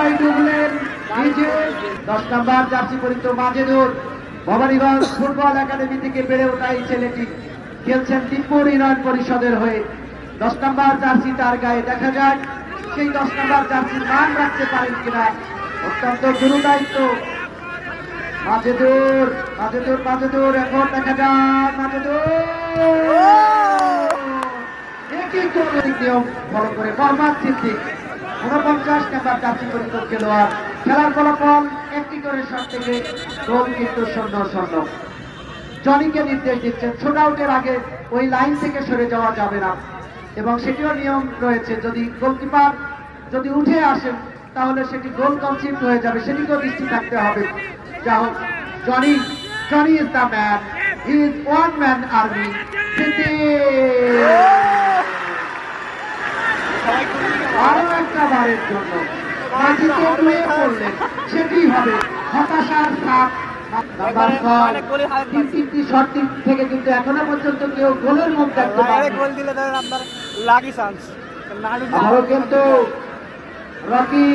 জয় ডুবলেন নিজে 10 নম্বর জার্সি পরিহিত Majedur Bhabaniganj football academy থেকে বেড়ে ওঠা এই ছেলেটি খেলছেন তিপুর ইউনিয়ন পরিষদের হয়ে। 10 নম্বর জার্সি তার গায়ে, দেখা যায় সেই 10 নম্বর জার্সির মান রাখতে পারেন কিনা। অত্যন্ত গুরুদায়িত্ব মাজেদুর মাজেদুর মাজেদুর, এখন দেখা যায় মাজেদুর একই নিয়ম ফলো করে মোহাম্মদ সিদ্দিক 49 নম্বর জার্সি পরিহিত খেলোয়াড়। খেলার ফলাফল একটি করে শট থেকে গোল কিন্তু 0-0। জনিকে নির্দেশ দিচ্ছেন শট আউটের আগে ওই লাইন থেকে সরে যাওয়া যাবে না, এবং সেটিও নিয়ম রয়েছে, যদি গোলকিপার যদি উঠে আসেন তাহলে সেটি গোল কনসিড হয়ে যাবে, সেটিকেও দৃষ্টি থাকতে হবে। যা হোক, Johnny is the man, he is one man army. আরো একটা বারের জন্য মাটিতে ডুবে পড়লেন, সেটি হবে হতাশার ছাপ। তিনটি শট থেকে কিন্তু এখনো পর্যন্ত কেউ গোলের মুখ দেখতে পারেনি। আরো কিন্তু রকি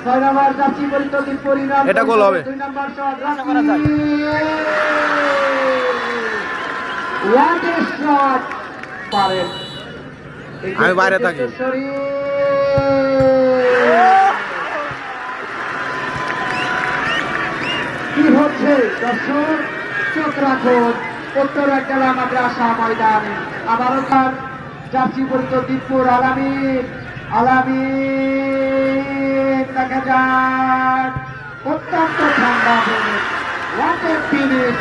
6 নম্বর জার্সি পরিহিত তিপুর ইউনিয়ন, এটা গোল হবে। 2 নম্বর শট হোয়াট এ শট পারেন। আমি বাইরে থাকি। কি হচ্ছে দর্শক, চোখ রাখুন উত্তরা খেলা মাদ্রাসা ময়দানে। আবারও তার জার্সি পরিহিত তিপুর আলামিন দেখা যাক অত্যন্ত ঠান্ডা হয়ে what a finish,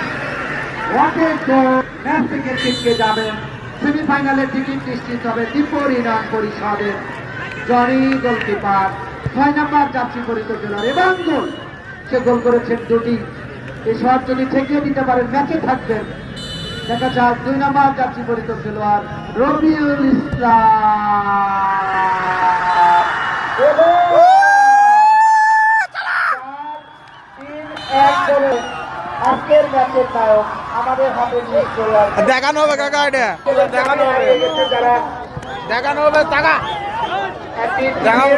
what a goal. Match থেকে ছিটকে যাবেন, সেমিফাইনালের টিকিট নিশ্চিত হবে তিপুর ইউনিয়ন পরিষদের। জনি গোলকিপার 6 নম্বর জার্সি পরিহিত খেলোয়াড়, এবং গোল সে গোল করেছেন দুটি। এই শট যদি ঠেকিয়ে দিতে পারেন ম্যাচে থাকবেন। দেখা যাক 2 নম্বর জার্সি পরিহিত খেলোয়াড় রবিউল ইসলাম আজকের ম্যাচের নায়ক আমাদের হাতে দেখানো হবে কাকা, এটা দেখানো হবে, দেখানো হবে টাকা দেখাবো।